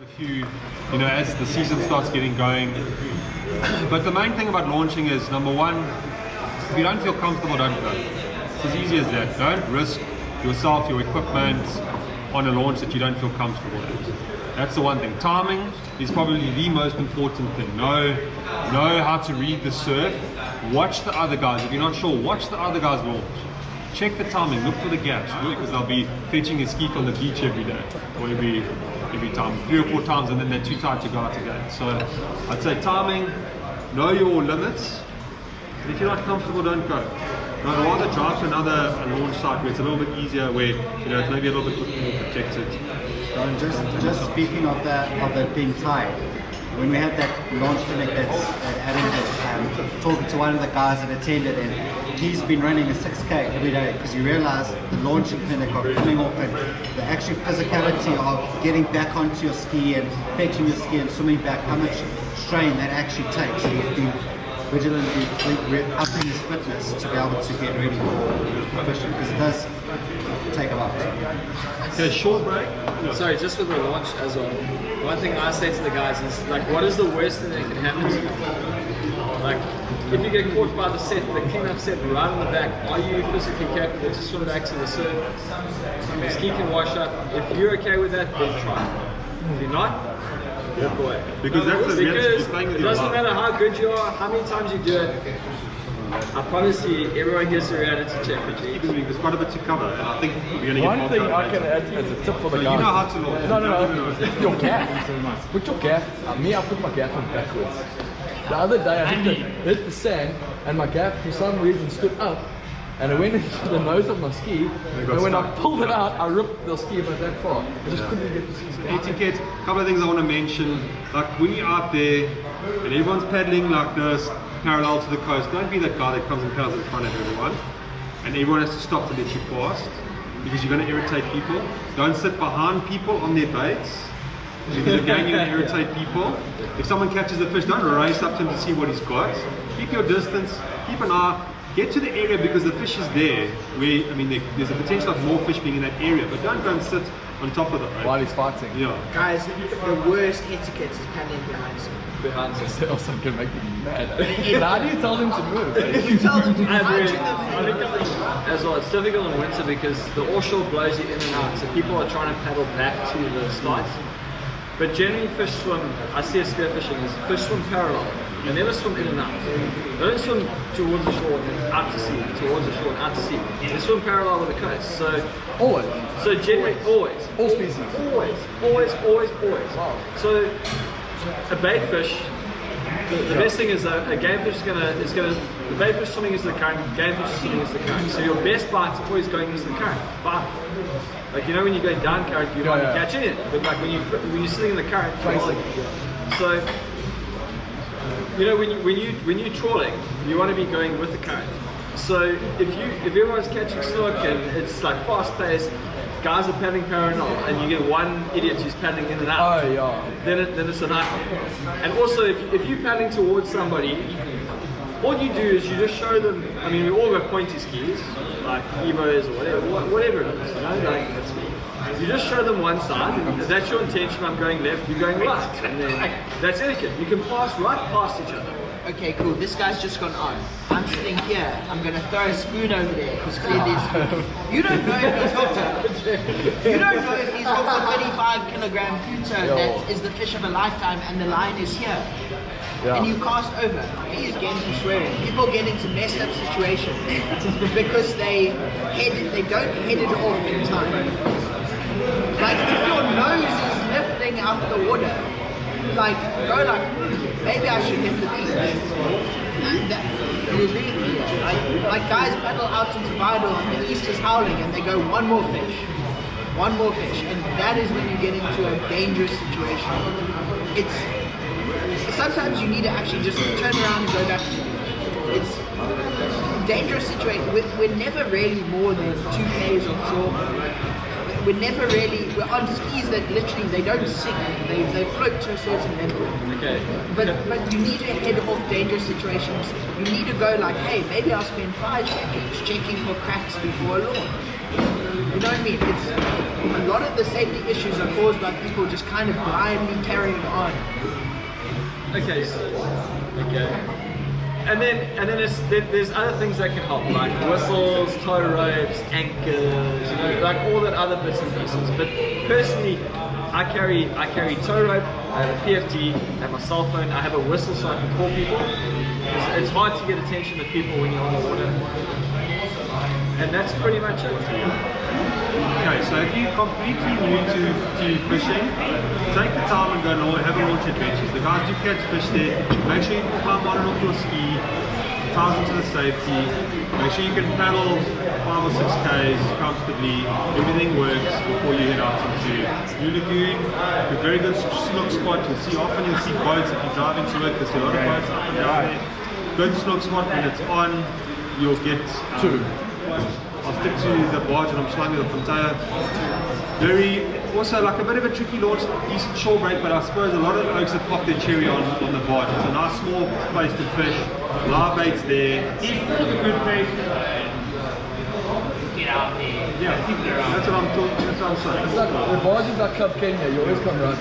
A few, as the season starts getting going. But the main thing about launching is, number one, if you don't feel comfortable, don't go. It's as easy as that. Don't risk yourself, your equipment on a launch that you don't feel comfortable with. That's the one thing. Timing is probably the most important thing. Know how to read the surf. Watch the other guys. If you're not sure, watch the other guys launch. Check the timing, look for the gaps, because they'll be fetching a ski on the beach every day, or every time, 3 or 4 times, and then they're too tight to go out again. So I'd say timing, know your limits, and if you're not comfortable, don't go. I'd rather drive to another launch site where it's a little bit easier, where it's maybe a little bit more protected. And just speaking of that being tight, when we had that launch clinic at Etiquette, talking to one of the guys that attended, and he's been running a 6K every day, because you realize the launching clinic of coming off and the actual physicality of getting back onto your ski and fetching your ski and swimming back, how much strain that actually takes. And he's been vigilantly upping his fitness to be able to get ready for fishing, because it does take a lot. Okay, short break. Sorry, just with the launch as well. One thing I say to the guys is, like, what is the worst thing that can happen to you? Like, if you get caught by the cleanup set right in the back, are you physically capable to swim back to the surf? The ski can wash up. If you're okay with that, then try. If you're not, walk away. Because it doesn't matter how good you are, how many times you do it. I promise you, everyone gets a reality check with you. There's quite a bit to cover, and I think we're going to get one thing I can add as a tip for the guys. You know how to launch. No. Your gaff. Put your gaff. I put my gaff on backwards. The other day I hit the sand, and my gaff for some reason stood up, and it went into the nose of my ski. And when I pulled it out, I ripped the ski about that far. I just couldn't get the ski. Etiquette. A couple of things I want to mention. Like, when you're out there and everyone's paddling like this, parallel to the coast, don't be that guy that comes and paddles in front of everyone, and everyone has to stop to let you past, because you're going to irritate people. Don't sit behind people on their baits, because again you're going to irritate people. If someone catches a fish, don't race up to him to see what he's got. Keep your distance, keep an eye, get to the area, because the fish is there. There's a potential of more fish being in that area, but don't go and sit on top of the boat while he's fighting. Yeah. Guys, the worst etiquette is paddling behind someone. That also can make me mad. How do you tell them to move? You tell them to move. As well, it's difficult in winter because the offshore blows you in and out, so people are trying to paddle back to the spots. But generally fish swim, I see a spearfishing, is fish swim parallel. They never swim in and out. They don't swim towards the shore and out to sea, towards the shore and out to sea. They swim parallel with the coast. So always. So generally always. All species. Always. Wow. So a bait fish, the best thing is a game fish the bait fish swimming into the current, game fish swimming into the current. So your best bite's always going into the current. 5. Like, when you're going down current, you might be catching it, but like when you're sitting in the current, so when you're trawling, you want to be going with the current. So if everyone's catching snook and it's like fast paced, guys are paddling parallel, and you get one idiot who's paddling in and out, then it's a nightmare. And also, if you're paddling towards somebody, all you do is you just show them. We all got pointy skis, like Evos or whatever it is. Like, you just show them one side, and if that's your intention, I'm going left, you're going right, and then that's etiquette. You can pass right past each other. Okay, cool. This guy's just gone on. I'm sitting here. I'm going to throw a spoon over there because clearly you don't know if he's hooked a, you don't know if he's hooked a 35 kilogram Pluto that is the fish of a lifetime, and the line is here. Yeah. And you cast over. Please get into swearing. People get into messed up situations because they don't head it off in time. Like, if your nose is lifting out the water, like, go like, maybe I should hit the beach. You agree with me? Like guys paddle out into Vidal and the east is howling and they go, one more fish, and that is when you get into a dangerous situation. Sometimes you need to actually just turn around and go back to the beach. It's a dangerous situation. We're never really more than 2 Ks offshore. We're on skis that literally, they don't sink, they float to a certain level. Okay. But you need to head off dangerous situations. You need to go like, hey, maybe I'll spend 5 seconds checking for cracks before a launch. You know what I mean? a lot of the safety issues are caused by people just kind of blindly carrying on. Okay. And then there's other things that can help, like whistles, tow ropes, anchors, you know, like all that other bits and pieces. But personally, I carry tow rope, I have a PFD, I have my cell phone, I have a whistle so I can call people. It's hard to get attention of people when you're on the water. And that's pretty much it. Okay, so if you're completely new to fishing, take the time and go and have a launch adventures. The guys do catch fish there. Make sure you can climb on and off your ski, ties into the safety. Make sure you can paddle 5 or 6 Ks comfortably. Everything works before you head out into Blue Lagoon. A very good snook spot. You'll see boats if you drive into it. There's a lot of boats up and down there. Good snook spot. When it's on, you'll get two. I'll stick to the barge and I'm slung with a Fontaine. Also like a bit of a tricky launch, decent shore break, but I suppose a lot of oaks have popped their cherry on the barge. It's a nice small place to fish, live baits there. If there's a good bait, get out there. Yeah, that's what I'm saying. It's like, the barge is like Club Kenya, you always come right.